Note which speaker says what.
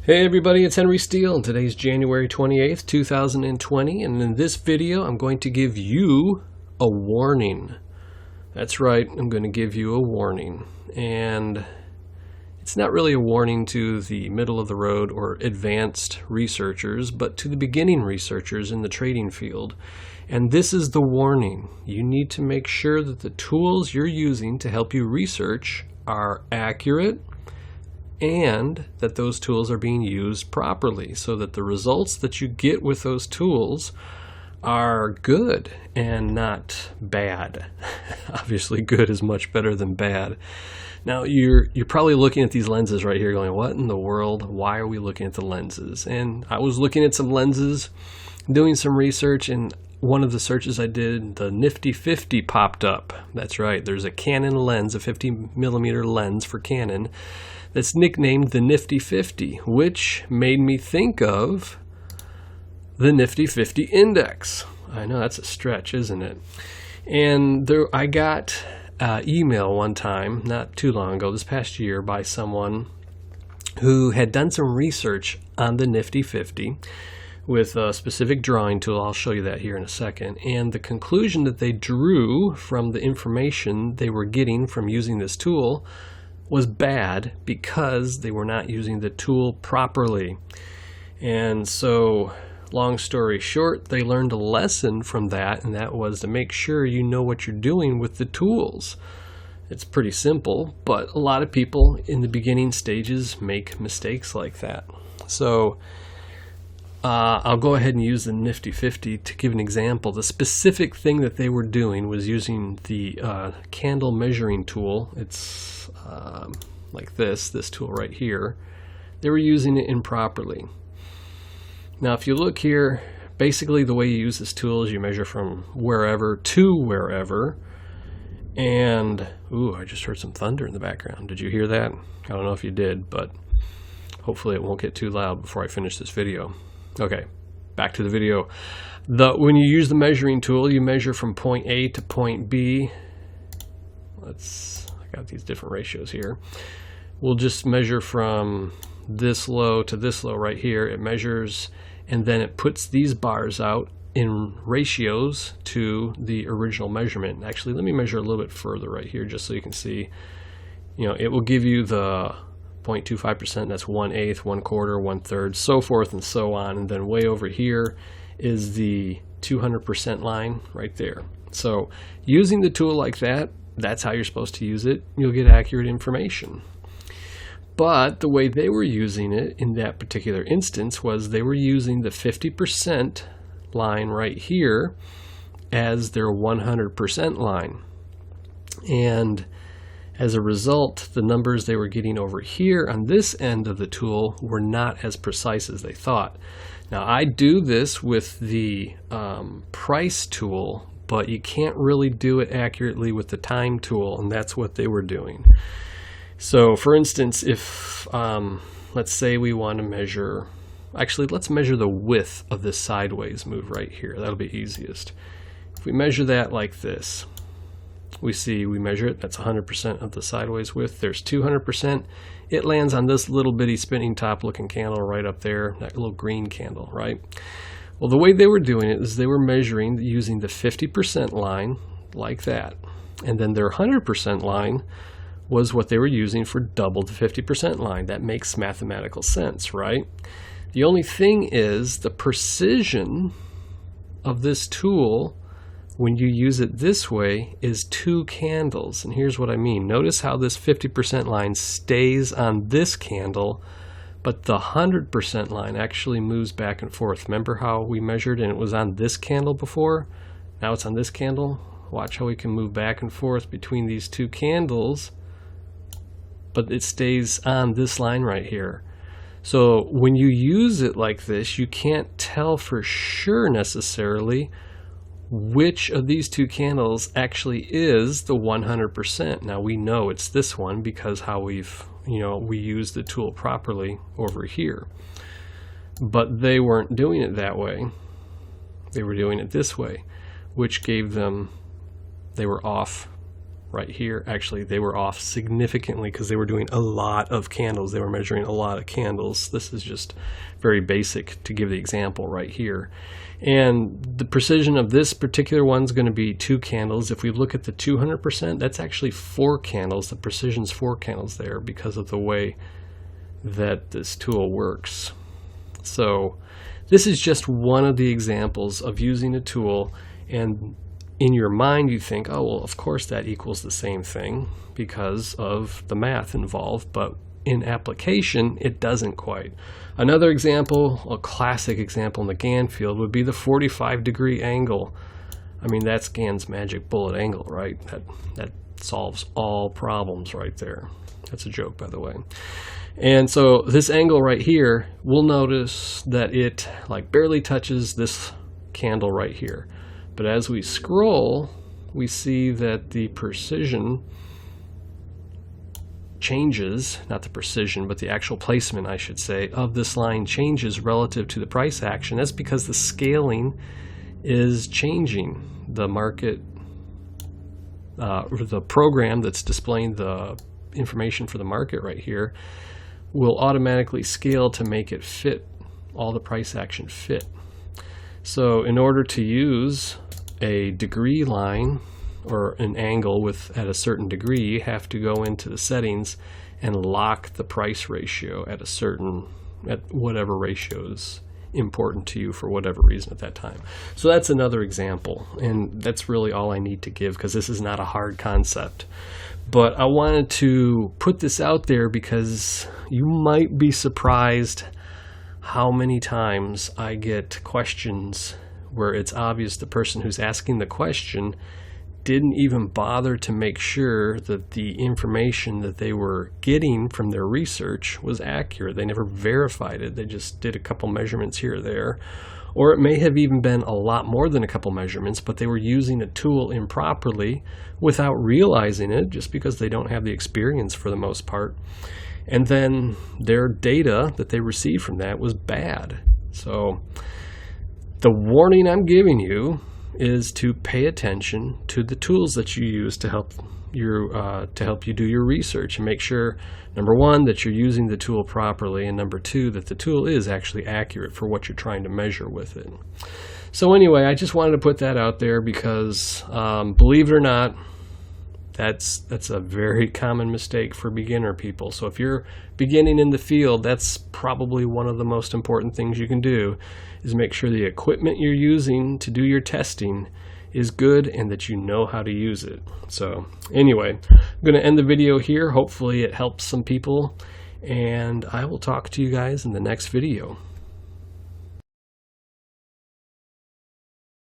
Speaker 1: Hey everybody, it's hwsteele, and today's January 28th, 2020, and in this video I'm going to give you a warning. That's right, I'm going to give you a warning. And it's not really a warning to the middle of the road or advanced researchers, but to the beginning researchers in the trading field. And this is the warning. You need to make sure that the tools you're using to help you research are accurate, and that those tools are being used properly so that the results that you get with those tools are good and not bad. Obviously, good is much better than bad. Now, you're probably looking at these lenses right here going, what in the world? Why are we looking at the lenses? And I was looking at some lenses, doing some research, and one of the searches I did, the Nifty 50 popped up. That's right, there's a Canon lens, a 50 millimeter lens for Canon, that's nicknamed the Nifty 50, which made me think of the Nifty 50 index. I know that's a stretch, isn't it? And I got email one time, not too long ago, this past year, by someone who had done some research on the Nifty 50 with a specific drawing tool. I'll show you that here in a second. And the conclusion that they drew from the information they were getting from using this tool was bad because they were not using the tool properly. And so, long story short, they learned a lesson from that, and that was to make sure you know what you're doing with the tools. It's pretty simple, but a lot of people in the beginning stages make mistakes like that. So I'll go ahead and use the Nifty 50 to give an example. The specific thing that they were doing was using the candle measuring tool. It's like this tool right here. They were using it improperly. Now, if you look here, basically the way you use this tool is you measure from wherever to wherever. And, ooh, I just heard some thunder in the background. Did you hear that? I don't know if you did, but hopefully it won't get too loud before I finish this video. Okay, back to the video. When you use the measuring tool, you measure from point A to point B. I got these different ratios here. We'll just measure from this low to this low right here. It measures, and then it puts these bars out in ratios to the original measurement. Actually, let me measure a little bit further right here just so you can see. It will give you the 0.25%, that's 1/8, 1/4, 1/3, so forth and so on. And then way over here is the 200% line right there. So using the tool like that, that's how you're supposed to use it. You'll get accurate information. But the way they were using it in that particular instance was they were using the 50% line right here as their 100% line. And as a result, the numbers they were getting over here on this end of the tool were not as precise as they thought. Now, I do this with the price tool, but you can't really do it accurately with the time tool, and that's what they were doing. So, for instance, if, let's say we want to measure, actually, let's measure the width of this sideways move right here. That'll be easiest. If we measure that like this, we measure it, that's 100% of the sideways width. There's 200%. It lands on this little bitty spinning top looking candle right up there, that little green candle, right? Well, the way they were doing it is they were measuring using the 50% line like that. And then their 100% line was what they were using for double the 50% line. That makes mathematical sense, right? The only thing is the precision of this tool when you use it this way is 2 candles. And here's what I mean. Notice how this 50% line stays on this candle, but the 100% line actually moves back and forth. Remember how we measured and it was on this candle before? Now it's on this candle. Watch how we can move back and forth between these 2 candles, but it stays on this line right here. So when you use it like this, you can't tell for sure necessarily which of these 2 candles actually is the 100%. Now we know it's this one because how we use the tool properly over here. But they weren't doing it that way. They were doing it this way, which gave them, they were off right here. Actually, they were off significantly because they were doing a lot of candles. They were measuring a lot of candles. This is just very basic to give the example right here. And the precision of this particular one is going to be 2 candles. If we look at the 200%, that's actually 4 candles. The precision's 4 candles there because of the way that this tool works. So this is just one of the examples of using a tool, and in your mind you think, oh, well, of course that equals the same thing because of the math involved, but in application it doesn't quite. Another example, a classic example in the Gann field, would be the 45-degree angle. I mean, that's Gann's magic bullet angle, right? That solves all problems right there. That's a joke, by the way. And so this angle right here, we'll notice that it like barely touches this candle right here. But as we scroll, we see that the precision changes, not the precision, but the actual placement, I should say, of this line changes relative to the price action. That's because the scaling is changing. The market, or the program that's displaying the information for the market right here, will automatically scale to make it fit, all the price action fit. So in order to use a degree line or an angle at a certain degree, you have to go into the settings and lock the price ratio at whatever ratio is important to you for whatever reason at that time. So that's another example, and that's really all I need to give because this is not a hard concept. But I wanted to put this out there because you might be surprised how many times I get questions where it's obvious the person who's asking the question didn't even bother to make sure that the information that they were getting from their research was accurate. They never verified it. They just did a couple measurements here or there. Or it may have even been a lot more than a couple measurements, but they were using a tool improperly without realizing it just because they don't have the experience for the most part. And then their data that they received from that was bad. So the warning I'm giving you is to pay attention to the tools that you use to help you do your research and make sure, number one, that you're using the tool properly, and number two, that the tool is actually accurate for what you're trying to measure with it. So anyway, I just wanted to put that out there because believe it or not, that's a very common mistake for beginner people. So if you're beginning in the field, that's probably one of the most important things you can do, is make sure the equipment you're using to do your testing is good and that you know how to use it. So anyway, I'm going to end the video here. Hopefully it helps some people, and I will talk to you guys in the next video.